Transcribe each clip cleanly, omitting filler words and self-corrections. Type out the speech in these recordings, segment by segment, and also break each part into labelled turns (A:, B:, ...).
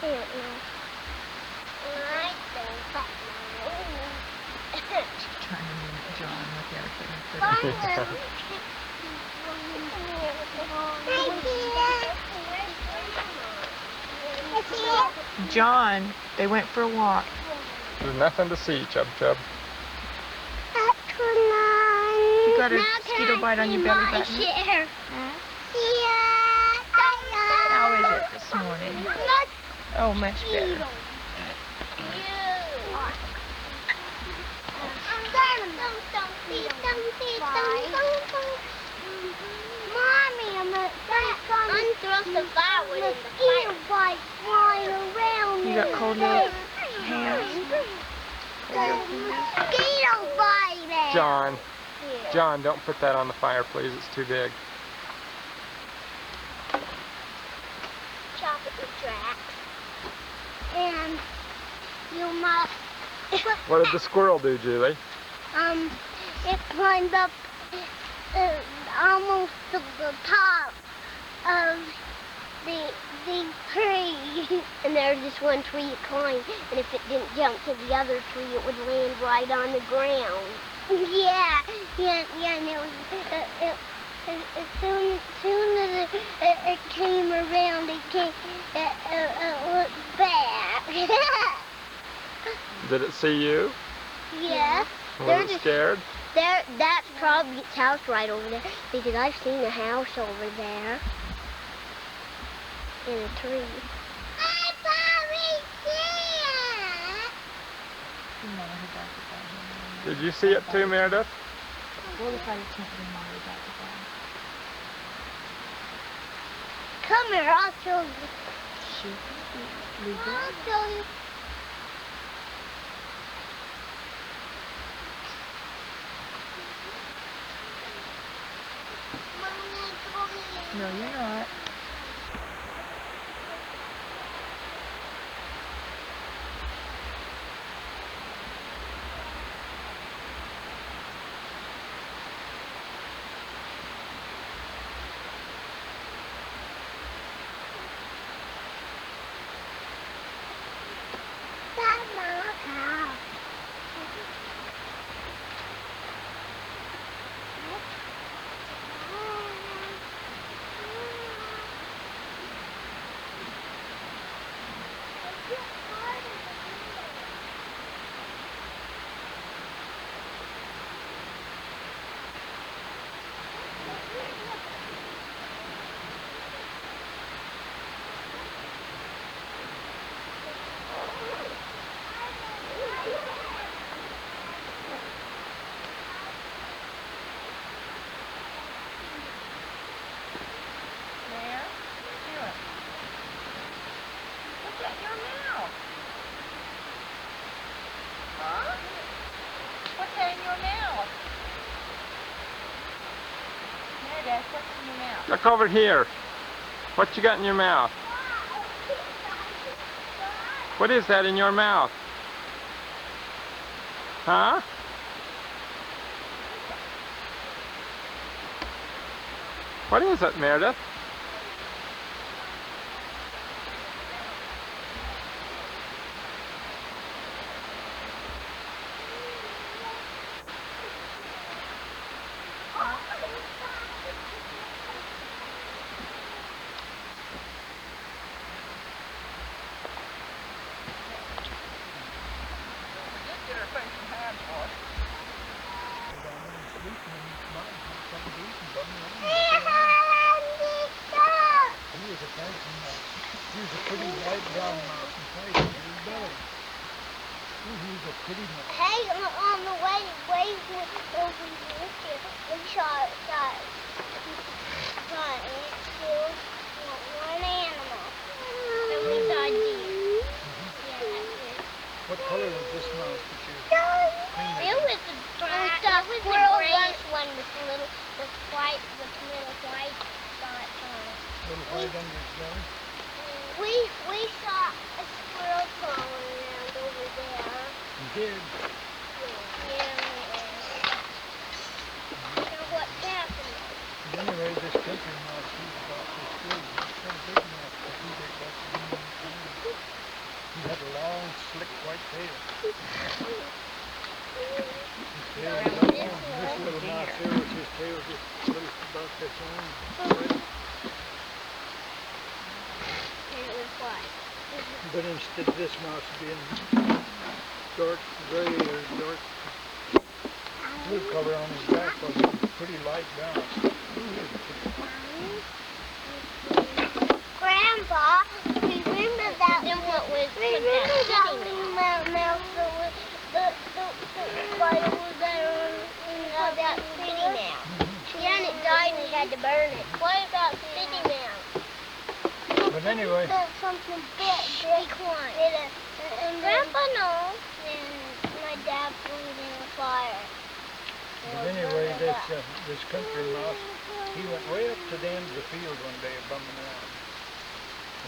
A: don't know. I don't know.
B: She's trying to mimic John with everything. John, they went for a walk.
C: There's nothing to see, Chub Chub.
B: You got a mosquito bite on your belly button. How is it this morning? Oh, much better.
A: Mommy, I'm unthrust the firewood in the fire. Flying around.
B: You got cold hands?
A: Mosquito biting.
C: John, don't put that on the fire, please. It's too big.
A: Chop it with tracks. And you must.
C: What did the squirrel do, Julie?
A: It climbed up almost to the top of the tree. And there's this one tree it climbed, and if it didn't jump to the other tree, it would land right on the ground. Yeah, and it was, as soon as it came around, it looked back.
C: Did it see you?
A: Yeah.
C: Was it scared?
A: That's probably its house right over there, because I've seen a house over there in a tree. I probably see it.
C: Did you see it too, Meredith?
A: Come here, I'll show you. I'll show you.
B: No, you're not.
C: Look over here. What you got in your mouth? What is that in your mouth? Huh? What is it, Meredith?
A: Hey, on the way over here, we shot killed one animal. And we saw deer.
D: What color was this mouse that you
A: It was the squirrel one with the little white spots on it.
D: little white under its belly?
A: We saw a squirrel crawling around over there.
D: You did.
A: Yeah. Now what's happening?
D: Anyway, this country mouse, he's about this big. He's kind of big enough to do that. tail. This little mouse here was his tail just little about this long.
A: And it was white.
D: But instead of this mouse being dark gray or dark blue color on his back, was a pretty light mouse.
A: Grandpa, remember that? Then what was remember that little mouse that was over there in that city mouse? Yeah, and it died and we had to burn it. What about city mouse?
D: But anyway,
A: Something big one. And Grandpa knows. And my dad put it in the fire.
D: but anyway, this country mouse, he went way up to the end of the field one day bumming around.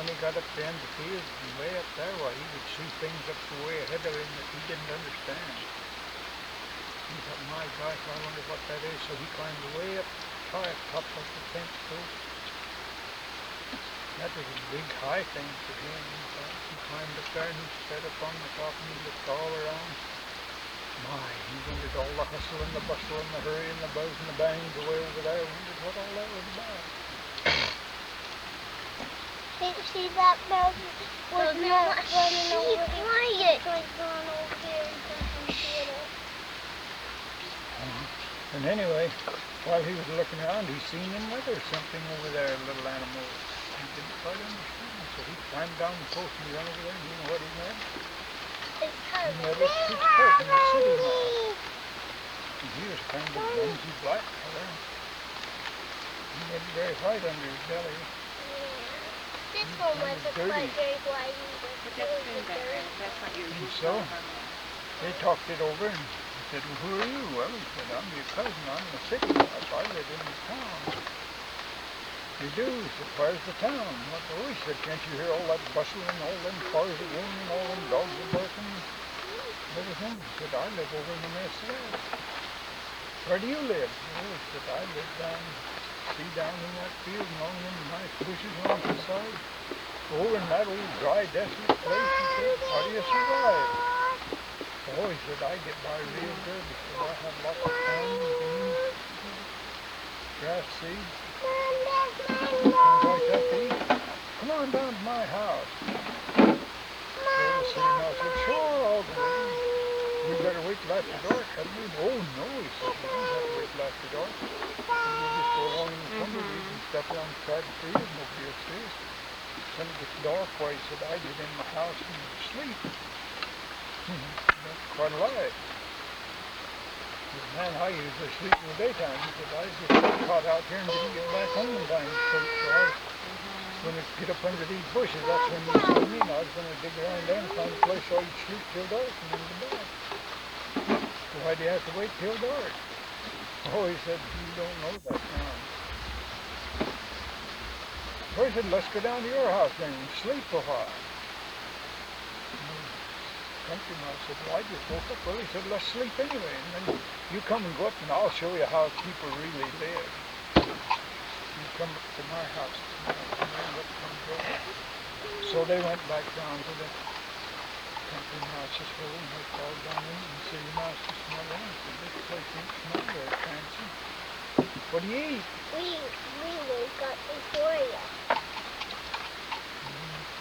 D: When he got up to the end of the field, and way up there, well, he would see things up the way ahead of him that he didn't understand. He thought, my gosh, I wonder what that is. So he climbed way up high up top of the fence post. That was a big high thing for him. He climbed up there and he sat up on the top and he looked all around. My, he wondered all the hustle and the bustle and the hurry and the buzz and the bangs away over there. Wondered what all that was about.
A: See that mouse was not running over here. Quiet. Going over here and something shit up.
D: And anyway, while he was looking around, he seen another something over there, a little animal. He didn't quite understand, so he climbed down the post and he ran over there, and you know what he met?
A: It's kind
D: He met his cousin, the city mouse. And he was kind of dingy black color. He had very white under his belly.
A: This one wasn't quite very white either.
B: But that's been better. That's not your
D: And
B: usual.
D: so they talked it over and he said, well, who are you? Well, he said, I'm your cousin. I'm the city mouse. I live in the town. You do? He said, where's the town? What? Oh, he said, can't you hear all that bustling, all them cars are going, and all them dogs are barking, and everything? He said, I live over in the mess there. Where do you live? Oh, he said, I live down in that field, and all them nice bushes on the side. Over in that old dry, desolate place. He said, how do you survive? Oh, he said, I get by real good. He said, I have lots of corn, beans, grass seed. Things like that to eat. Come on down to my house. So the city mouse said, sure, I'll go. We better wait till after dark, hadn't we? Oh, no, he said, we don't have to wait till after dark. We'll just go along in the tumbleweeds and stuff along the side of the field, and nobody will see us. When it gets dark, why, he said, I get in my house and sleep. That's quite a lie. Man, I usually sleep in the daytime because I just got caught out here and didn't get back home in time. So when I get up under these bushes, that's when you see me. And I was going to dig around there and find a place so I could sleep till dark and then go back. So why do you have to wait till dark? Oh, he said, you don't know that now. So he said, let's go down to your house then and sleep a while. Country mouse said, well, I just woke up. Well, he said, let's sleep anyway. And then you come and go up and I'll show you how people really live. You come up to my house. So they went back down to the country mouse's hole and they called down in and said, the mouse just smell in. I said, this place don't smell very fancy. What do you eat?
A: We got Euphoria.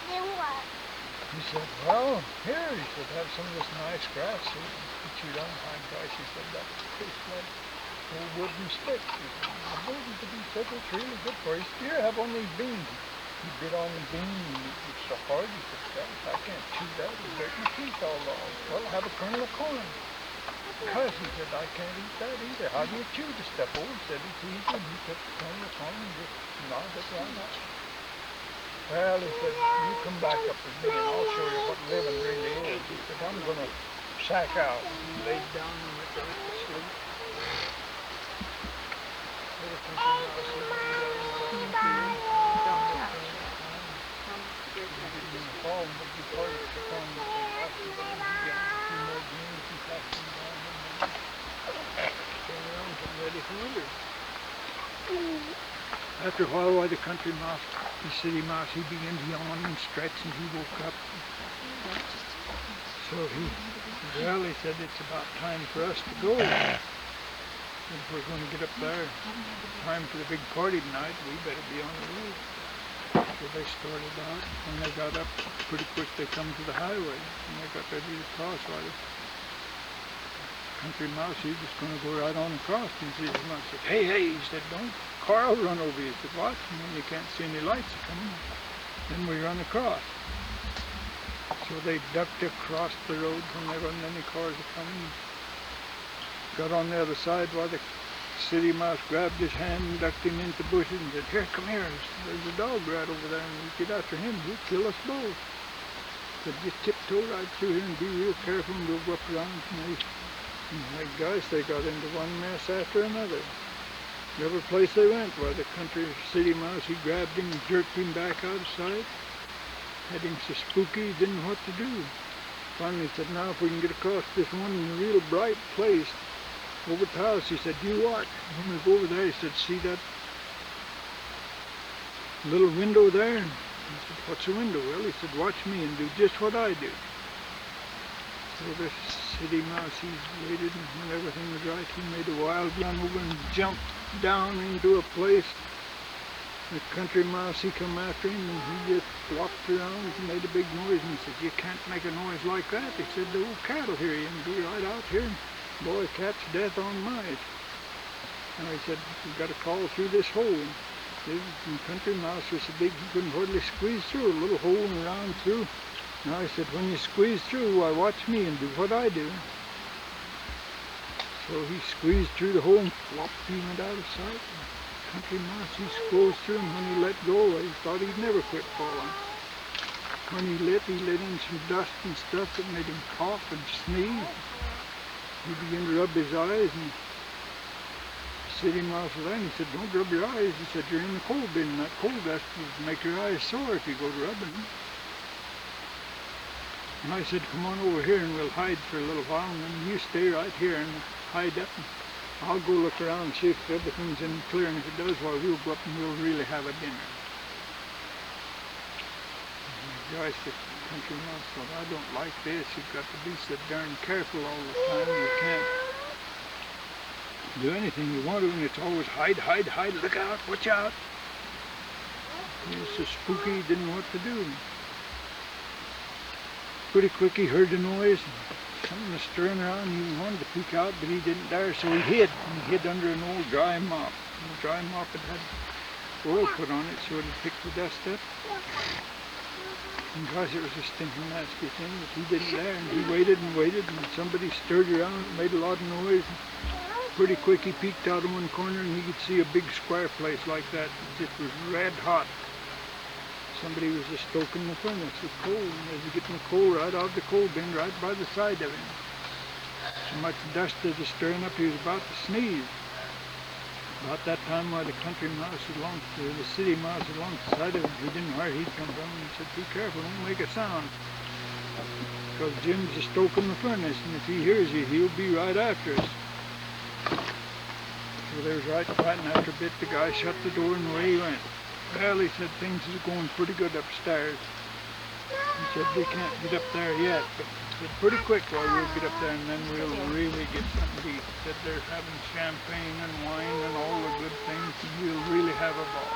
A: Then what?
D: He said, well, here, he said, have some of this nice grass so you can chew down behind grass. He said, that tastes like old wooden stick. He said, the wooden to be said, it's really good for you. Here, have one of these beans. He bit on the bean, and it's so hard, he said, gosh, I can't chew that. It'll break my teeth all off. Well, have a kernel of corn. Because, he said, I can't eat that either. How do you chew the stuff? Oh, he said, it's easy. And he took the kernel of corn and just gnawed it right out. Well, he said, you come back up with me and I'll show you what living really is. He said, I'm going to sack out. And he laid down and went right to sleep. Little country mouse said, he didn't fall, but before he took on the after that, he got a few more beans and passed them down and then came around and ready for winter. After a while, the country mouse, the city mouse, he began to yawn and stretch and he woke up. So So he said it's about time for us to go. If we're going to get up there, time for the big party tonight, we better be on the road. So they started out. When they got up, pretty quick they come to the highway. And they got ready to cross. Country Mouse, he was going to go right on across. And his mom said, hey, he said, don't, car will run over you. He said, what? And then you can't see any lights coming. Then we run across. So they ducked across the road when there wasn't any cars coming. Got on the other side while the City Mouse grabbed his hand and ducked him into bushes and said, here, come here. There's a dog right over there, and we get after him. He'll kill us both. Said, just tiptoe right through here and be real careful, and we'll go up around. And my gosh, they got into one mess after another. Every place they went, why the City Mouse, he grabbed him and jerked him back out of sight. Had him so spooky, he didn't know what to do. Finally he said, now if we can get across this one real bright place over the house, he said, you watch. When we go over there, he said, see that little window there? And he said, what's a window? Well, he said, watch me and do just what I do. So this City Mouse, he waited, and when everything was right, he made a wild run over and jumped down into a place. The Country Mouse, he come after him, and he just flopped around and made a big noise, and he said, you can't make a noise like that. He said, the old cat'll hear you and be right out here. Boy, cat's death on mice. And he said, you've got to crawl through this hole. And Country Mouse was so big he couldn't hardly squeeze through a little hole and around through. Now I said, when you squeeze through, why watch me and do what I do. So he squeezed through the hole and flopped, he went out of sight. Country Mouse, he squeezed through, and when he let go, he thought he'd never quit falling. When he let in some dust and stuff that made him cough and sneeze. He began to rub his eyes, and City Mouse was there, and he said, don't rub your eyes. He said, you're in the coal bin, and that coal dust will make your eyes sore if you go to rubbing them. And I said, come on over here and we'll hide for a little while, and then you stay right here and hide up. And I'll go look around and see if everything's in clear, and if it does, well, we'll go up and we'll really have a dinner. Gosh, the Country Mouse thought, I don't like this. You've got to be so darn careful all the time. You can't do anything you want to, and it's always hide, hide, hide, look out, watch out. He was so spooky, he didn't know what to do. Pretty quick he heard the noise, something was stirring around. He wanted to peek out, but he didn't dare, so he hid. He hid under an old dry mop. And the dry mop had oil put on it, so it would pick the dust up. And gosh, it was a stinking nasty thing, but he didn't dare, and he waited and waited, and somebody stirred around and made a lot of noise. And pretty quick he peeked out of one corner, and he could see a big square place like that. It was red hot. Somebody was just stoking the furnace with coal, and they was getting the coal right out of the coal bin right by the side of him. So much dust was stirring up, he was about to sneeze. About that time, while the Country Mouse the City Mouse alongside of him, he didn't know where he'd come from, and he said, be careful, don't make a sound. Because Jim's just stoking the furnace, and if he hears you, he'll be right after us. So they was right fighting. After a bit, the guy shut the door, and away he went. Well, he said, things is going pretty good upstairs. He said, they can't get up there yet, but he said, pretty quick while we'll get up there, and then we'll really get something to eat. He said, they're having champagne and wine and all the good things, and we'll really have a ball.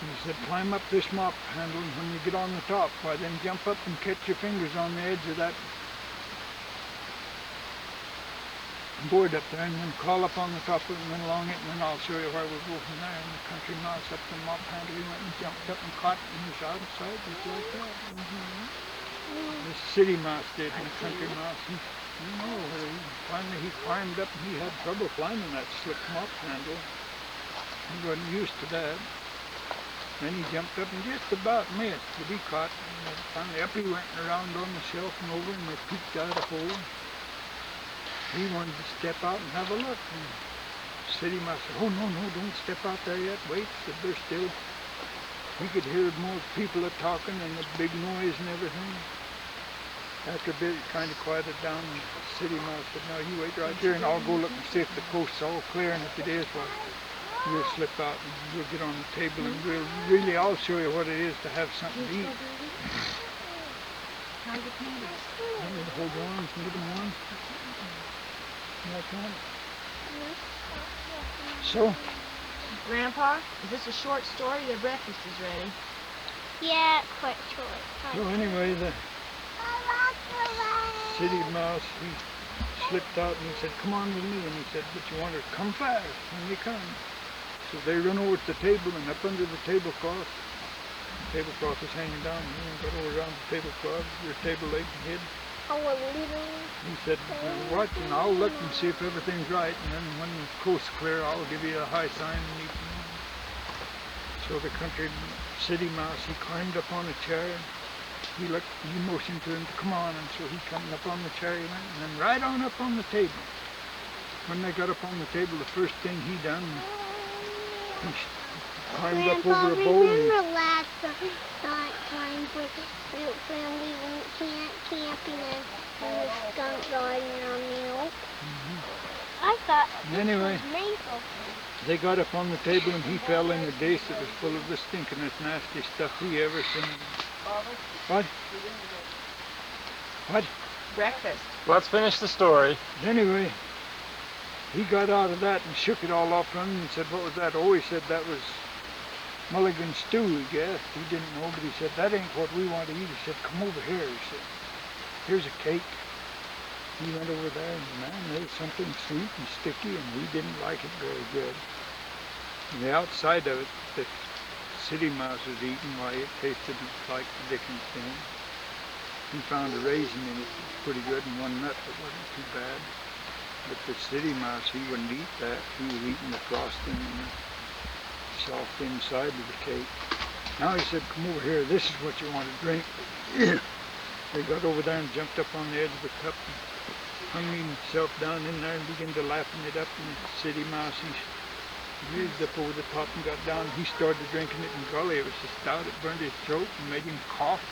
D: He said, climb up this mop handle, and when you get on the top, why then jump up and catch your fingers on the edge of that board up there, and then crawl up on the top of it and then along it, and then I'll show you where we'll go from there. And the Country Mouse up the mop handle, he went and jumped up and caught it, and he was out of sight just like that. The City Mouse did, and the Country Mouse, finally he climbed up, and he had trouble climbing that slick mop handle. He wasn't used to that. Then he jumped up and just about missed, but he caught it. And finally up he went and around on the shelf and over, and they peeked out a hole. He wanted to step out and have a look. And City Mouse said, oh, no, don't step out there yet. Wait, said they're still. He could hear more people talking and the big noise and everything. After a bit, it kind of quieted down, and City Mouse said, no, you wait right here, and I'll go look and see if the coast's all clear, and if it is, well, we'll slip out and we'll get on the table, and I'll show you what it is to have something to eat.
B: How's the candies?
D: You need to hold your arms and get them warm. Like that. So,
B: Grandpa, is this a short story? Your breakfast is ready.
A: Yeah, quite short.
D: so anyway, the city mouse, he slipped out and he said, come on with me. And he said, but you want to come fast. And they come. So they run over to the table and up under the tablecloth. The tablecloth is hanging down. And got over around the tablecloth, your table leg and head.
A: Oh, a little.
D: He said, watch and I'll look and see if everything's right. And then when the coast's clear, I'll give you a high sign. And you can... So the country city mouse, he climbed up on a chair. He motioned to him to come on. And so he come up on the chair, he went, and then right on up on the table. When they got up on the table, the first thing he done, he climbed up over a bowl.
A: Remember last time when we went camping and the skunk got in our milk? I thought
D: Anyway,
A: it was maple.
D: they got up on the table and he fell in a dish that was full of the stinkinest, nasty stuff he ever seen. What? What?
B: Breakfast.
C: Let's finish the story.
D: Anyway, he got out of that and shook it all off from him and said, what was that? Oh, he said that was mulligan stew, he guessed. He didn't know, but he said, that ain't what we want to eat. He said, come over here. He said, here's a cake. He went over there and man, there was something sweet and sticky and he didn't like it very good. And the outside of it, the city mouse was eating, why it tasted like the Dickens thing. He found a raisin in it, pretty good, and one nut that wasn't too bad. But the city mouse, he wouldn't eat that. He was eating the frosting and the soft inside of the cake. Now he said, come over here, this is what you want to drink. They got over there and jumped up on the edge of the cup and hung himself down in there and began to lapping it up. And the city mouse, he raised up over the top and got down. He started drinking it, and golly, it was so stout it burned his throat and made him cough.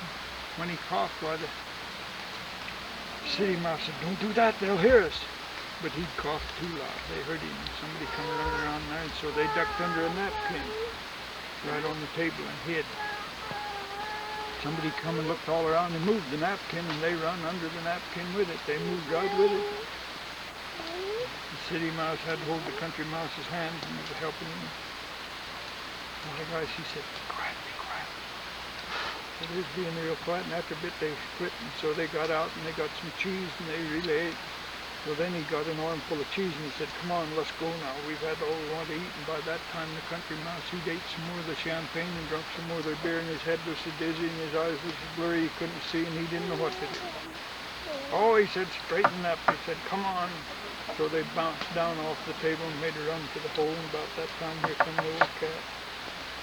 D: When he coughed, why the city mouse said, don't do that, they'll hear us. But he coughed too loud. They heard him. Somebody come running around there, and so they ducked under a napkin right on the table and hid. Somebody come and looked all around and moved the napkin, and they run under the napkin with it. They moved right with it. The city mouse had to hold the country mouse's hand and was helping him. And the guy, she said, be quiet, be quiet. So they was being real quiet, and after a bit they quit, and so they got out and they got some cheese and they really ate. So then he got an armful of cheese and he said, come on, let's go now. We've had all we want to eat. And by that time the country mouse, he'd ate some more of the champagne and drunk some more of the beer, and his head was so dizzy and his eyes was so blurry he couldn't see and he didn't know what to do. Oh, he said, straighten up. He said, come on. So they bounced down off the table and made a run to the hole, and about that time here come the old cat.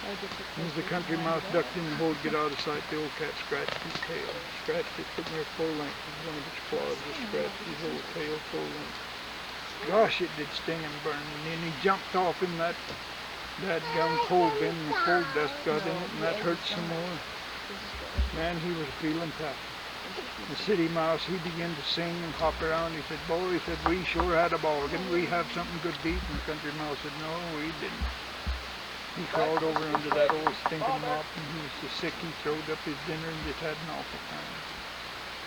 D: As the country mouse ducked in the hole to get out of sight, the old cat scratched his tail. Scratched it, put there full length, and one of its claws just scratched his whole tail full length. Gosh, it did sting and burn. And then he jumped off in that gum coal bin, and the coal dust got in it, and that hurt some more. Man, he was feeling tough. The city mouse, he began to sing and hop around. He said, boy, he said, we sure had a ball. Didn't we have something good to eat? And the country mouse said, no, we didn't. He crawled over under that old stinking mop, and he was so sick he throwed up his dinner and just had an awful time.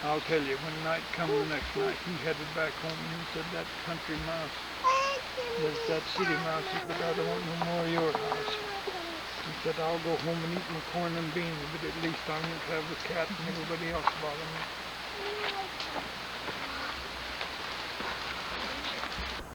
D: I'll tell you, when night come the next night, he headed back home and he said, that country mouse, that city mouse, he said, I don't want no more of your house. He said, I'll go home and eat my corn and beans, but at least I won't have the cat and everybody else bother me.